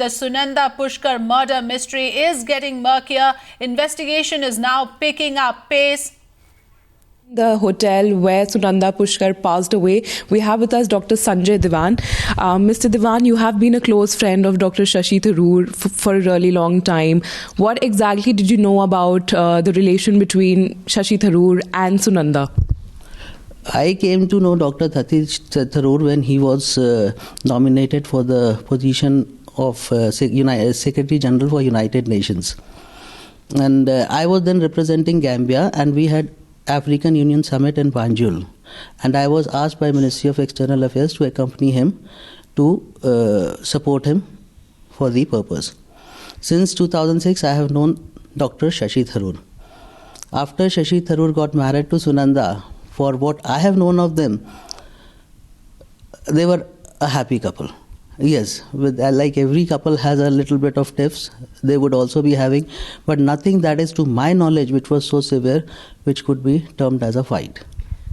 The Sunanda Pushkar murder mystery is getting murkier. Investigation is now picking up pace. The hotel where Sunanda Pushkar passed away, we have with us Dr. Dewan. Mr. Dewan, you have been a close friend of Dr. Shashi Tharoor for a really long time. What exactly did you know about the relation between Shashi Tharoor and Sunanda? I came to know Dr. Tharoor when he was nominated for the position of Secretary General for United Nations. And I was then representing Gambia, and we had African Union Summit in Banjul. And I was asked by Ministry of External Affairs to accompany him to support him for the purpose. Since 2006, I have known Dr. Shashi Tharoor. After Shashi Tharoor got married to Sunanda, for what I have known of them, they were a happy couple. Yes, like every couple has a little bit of tiffs, they would also be having, but nothing that is to my knowledge which was so severe, which could be termed as a fight.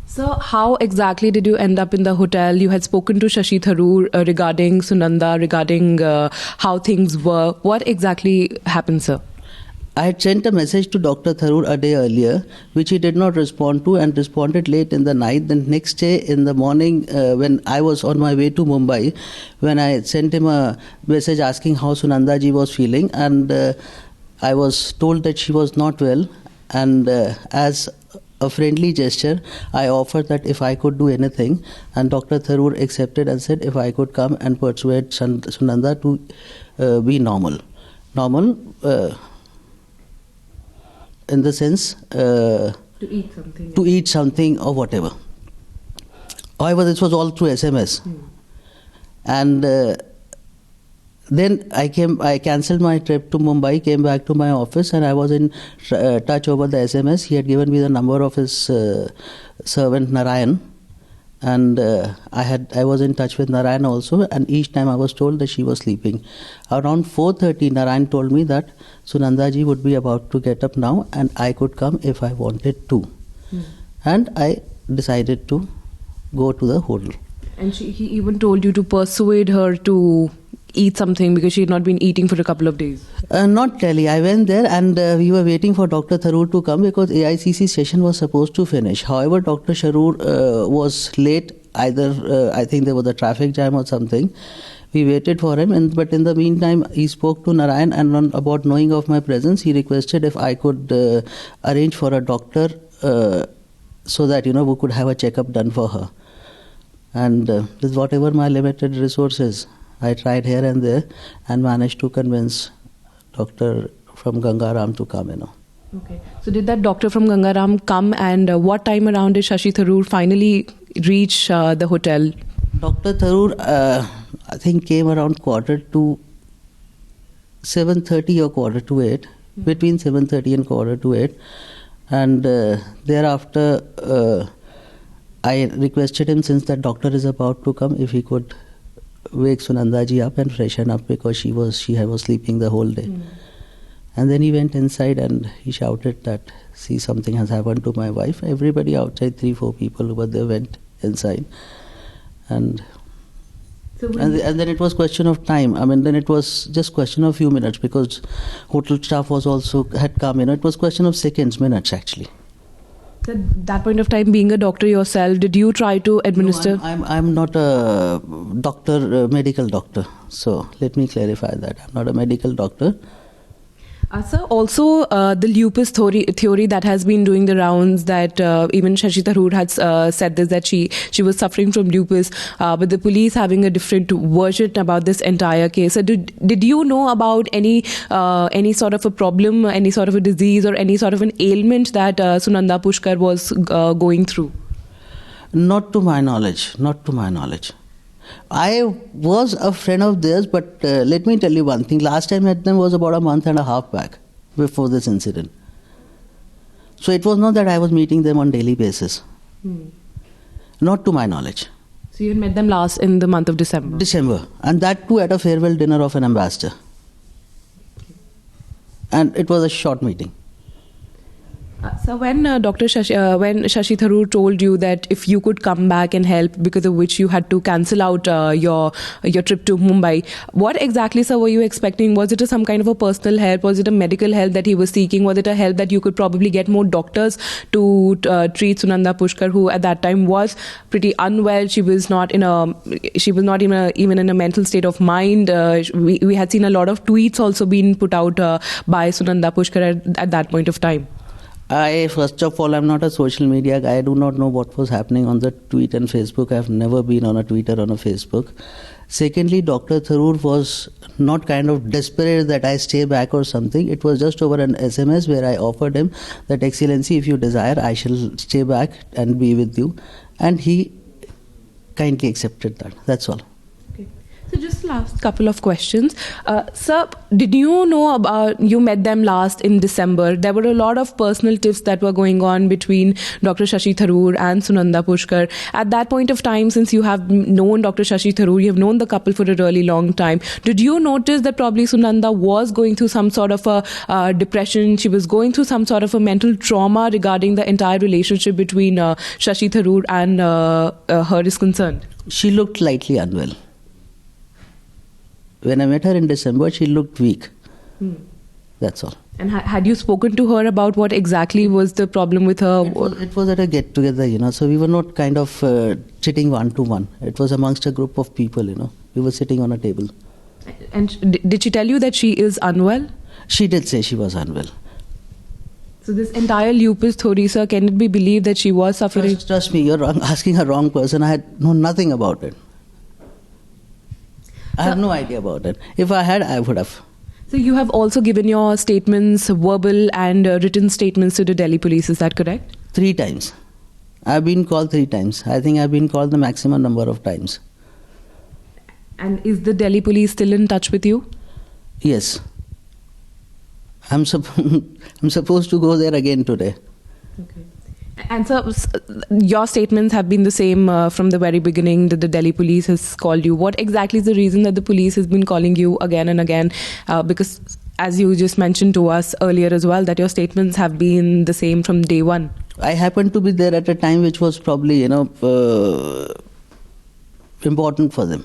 So how exactly did you end up in the hotel? You had spoken to Shashi Tharoor regarding Sunanda, regarding how things were. What exactly happened, sir? I had sent a message to Dr. Tharoor a day earlier, which he did not respond to, and responded late in the night. Then next day in the morning, when I was on my way to Mumbai, when I sent him a message asking how Sunanda ji was feeling, and I was told that she was not well, and as a friendly gesture, I offered that if I could do anything, and Dr. Tharoor accepted and said if I could come and persuade Sunanda to be normal. In the sense to eat something or whatever. However, this was all through SMS. And then I cancelled my trip to Mumbai, came back to my office, and I was in touch over the SMS. He had given me the number of his servant Narayan, and I was in touch with Narayan also, and each time I was told that she was sleeping. Around 4:30, Narayan told me that Sunanda ji would be about to get up now, and I could come if I wanted to. And I decided to go to the hotel. And he even told you to persuade her to eat something because she had not been eating for a couple of days. Not really. I went there, and we were waiting for Dr. Tharoor to come because AICC session was supposed to finish. However, Dr. Tharoor was late. Either I think there was a traffic jam or something. We waited for him, but in the meantime, he spoke to Narayan, and about knowing of my presence, he requested if I could arrange for a doctor so that we could have a checkup done for her. And with whatever my limited resources, I tried here and there and managed to convince doctor from Gangaram to come, Okay. So did that doctor from Gangaram come, and what time around did Shashi Tharoor finally reach the hotel? Dr. Tharoor, I think, came around 7:30 or 7:45, between 7:30 and 7:45. And thereafter, I requested him, since that doctor is about to come, if he could wake Sunanda ji up and freshen up, because she was sleeping the whole day. And then he went inside and he shouted that, see, something has happened to my wife. Everybody outside, 3-4 people who were there, went inside. And then it was question of time. Then it was just question of few minutes, because hotel staff had come. It was question of seconds, minutes actually. At that point of time, being a doctor yourself, did you try to administer? No, I'm not a doctor, medical doctor. So let me clarify that. I'm not a medical doctor. Sir, also the lupus theory that has been doing the rounds, that even Shashi Tharoor had said this, that she was suffering from lupus, but the police having a different version about this entire case. So did you know about any sort of a problem, any sort of a disease, or any sort of an ailment that Sunanda Pushkar was going through? Not to my knowledge. I was a friend of theirs, but let me tell you one thing. Last time I met them was about a month and a half back, before this incident. So it was not that I was meeting them on daily basis. Not to my knowledge. So you had met them last in the month of December? December. And that too at a farewell dinner of an ambassador. And it was a short meeting. So when when Shashi Tharoor told you that if you could come back and help, because of which you had to cancel out your trip to Mumbai, what exactly, sir, were you expecting? Was it some kind of a personal help? Was it a medical help that he was seeking? Was it a help that you could probably get more doctors to treat Sunanda Pushkar, who at that time was pretty unwell? She was not even in a mental state of mind. We had seen a lot of tweets also being put out by Sunanda Pushkar at that point of time. First of all, I'm not a social media guy. I do not know what was happening on the tweet and Facebook. I've never been on a Twitter or on a Facebook. Secondly, Dr. Tharoor was not kind of desperate that I stay back or something. It was just over an SMS where I offered him that, Excellency, if you desire, I shall stay back and be with you. And he kindly accepted that. That's all. So just last couple of questions. Sir, did you know about, you met them last in December. There were a lot of personal tiffs that were going on between Dr. Shashi Tharoor and Sunanda Pushkar. At that point of time, since you have known Dr. Shashi Tharoor, you have known the couple for a really long time. Did you notice that probably Sunanda was going through some sort of a depression? She was going through some sort of a mental trauma regarding the entire relationship between Shashi Tharoor and her is concerned? She looked slightly unwell. When I met her in December, she looked weak. That's all. And had you spoken to her about what exactly was the problem with her? It was at a get-together, so we were not kind of sitting one-to-one. It was amongst a group of people, We were sitting on a table. And did she tell you that she is unwell? She did say she was unwell. So this entire lupus theory, sir, can it be believed that she was suffering? Trust me, you're asking a wrong person. I had known nothing about it. I have no idea about it. If I had, I would have. So you have also given your statements, verbal and written statements to the Delhi police, is that correct? 3 times. I've been called 3 times. I think I've been called the maximum number of times. And is the Delhi police still in touch with you? Yes. I'm supposed to go there again today. Okay. And so your statements have been the same from the very beginning that the Delhi police has called you. What exactly is the reason that the police has been calling you again and again? Because as you just mentioned to us earlier as well, that your statements have been the same from day one. I happened to be there at a time which was probably, important for them.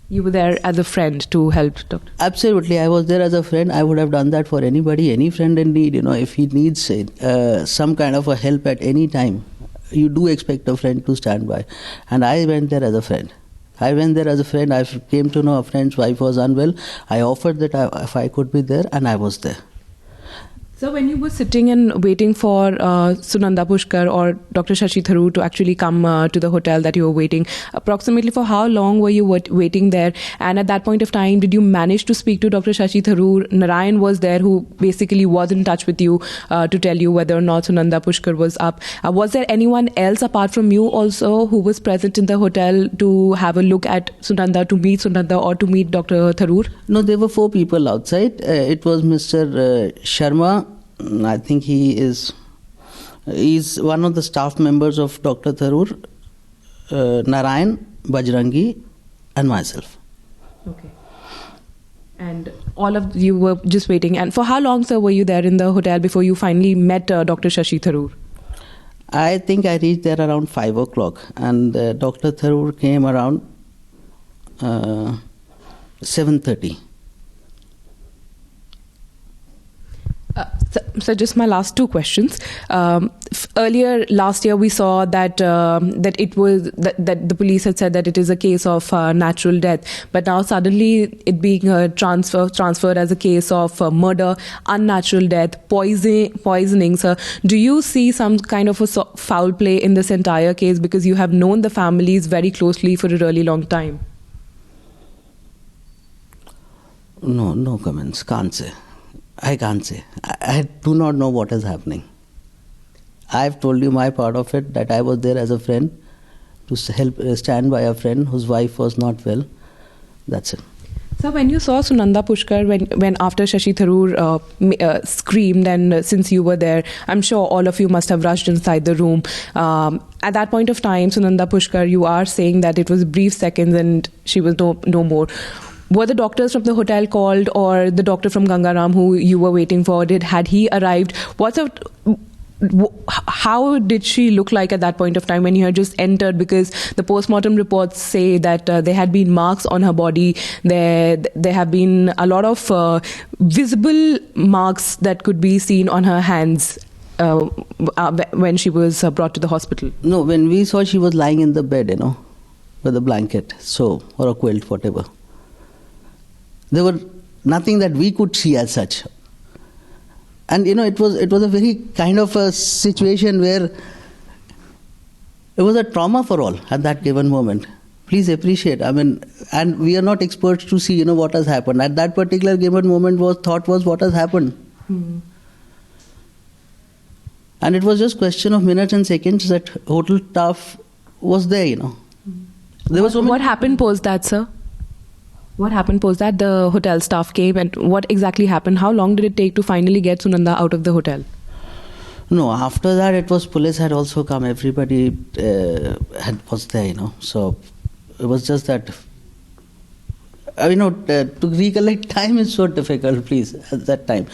You were there as a friend to help, Doctor? Absolutely. I was there as a friend. I would have done that for anybody, any friend in need. If he needs some kind of a help at any time, you do expect a friend to stand by. And I went there as a friend. I came to know a friend's wife was unwell. I offered that if I could be there, and I was there. So when you were sitting and waiting for Sunanda Pushkar or Dr. Shashi Tharoor to actually come to the hotel that you were waiting, approximately for how long were you waiting there? And at that point of time, did you manage to speak to Dr. Shashi Tharoor? Narayan was there, who basically was in touch with you to tell you whether or not Sunanda Pushkar was up. Was there anyone else apart from you also who was present in the hotel to have a look at Sunanda, to meet Sunanda or to meet Dr. Tharoor? No, there were 4 people outside. It was Mr. Sharma. I think he's one of the staff members of Dr. Tharoor, Narayan, Bajrangi, and myself. Okay. And all of you were just waiting. And for how long, sir, were you there in the hotel before you finally met Dr. Shashi Tharoor? I think I reached there around 5 o'clock, and Dr. Tharoor came around 7:30. So just my last 2 questions. Earlier last year, we saw that that the police had said that it is a case of natural death, but now suddenly it being transferred as a case of murder, unnatural death, poisoning. So do you see some kind of a foul play in this entire case, because you have known the families very closely for a really long time? No comments. I can't say. I do not know what is happening. I've told you my part of it, that I was there as a friend to stand by a friend whose wife was not well. That's it. So when you saw Sunanda Pushkar, when after Shashi Tharoor screamed, and since you were there, I'm sure all of you must have rushed inside the room. At that point of time, Sunanda Pushkar, you are saying that it was brief seconds and she was no more. were the doctors from the hotel called, or the doctor from Gangaram who you were waiting for? Had he arrived? How did she look like at that point of time when you had just entered? Because the postmortem reports say that there had been marks on her body. There have been a lot of visible marks that could be seen on her hands when she was brought to the hospital. No, when we saw, she was lying in the bed, with a blanket, or a quilt, whatever. There were nothing that we could see as such. And it was a very kind of a situation where it was a trauma for all at that given moment. Please appreciate. And we are not experts to see what has happened. At that particular given moment, thought was what has happened. Mm-hmm. And it was just question of minutes and seconds that hotel staff was there. There was what happened post that, sir? What happened post that? The hotel staff came, and what exactly happened? How long did it take to finally get Sunanda out of the hotel? No, after that it was police had also come. Everybody was there, So it was just that. To recollect time is so difficult. Please, at that time,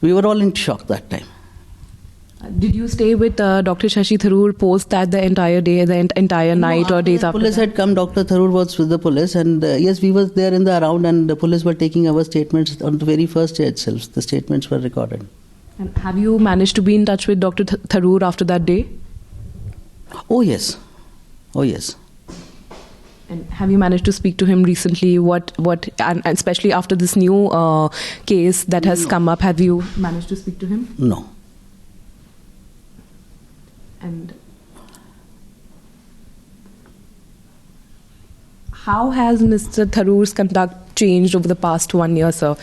we were all in shock that time. Did you stay with Dr. Shashi Tharoor post that the entire day, the entire night, or days after? Police had come. Dr. Tharoor was with the police, and yes, we were there in the around, and the police were taking our statements on the very first day itself. The statements were recorded. And have you managed to be in touch with Dr. Tharoor after that day? Oh yes. And have you managed to speak to him recently? And especially after this new case that has come up, have you managed to speak to him? No. And how has Mr. Tharoor's conduct changed over the past 1 year, sir?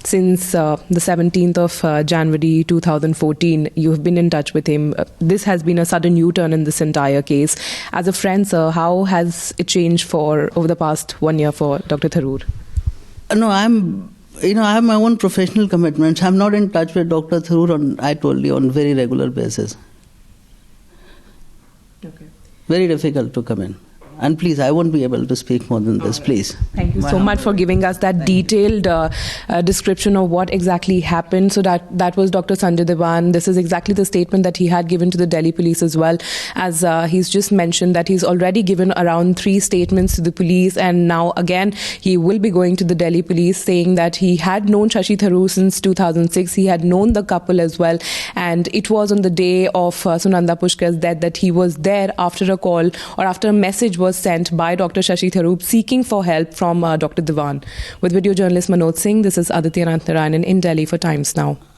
Since the 17th of January 2014, you have been in touch with him. This has been a sudden U-turn in this entire case. As a friend, sir, how has it changed over the past 1 year for Dr. Tharoor? No, I have my own professional commitments. I'm not in touch with Dr. Tharoor on very regular basis. Okay. Very difficult to come in. And please, I won't be able to speak more than this, please. Thank you so much for giving us that detailed description of what exactly happened. So that was Dr. Sunanda Dewan. This is exactly the statement that he had given to the Delhi police as well. As he's just mentioned that he's already given around 3 statements to the police. And now again, he will be going to the Delhi police saying that he had known Shashi Tharoor since 2006. He had known the couple as well. And it was on the day of Sunanda Pushkar's death that he was there after a call or after a message was sent by Dr. Shashi Tharoor seeking for help from Dr. Dewan. With video journalist Manoj Singh, this is Aditya Narayanan in Delhi for Times Now.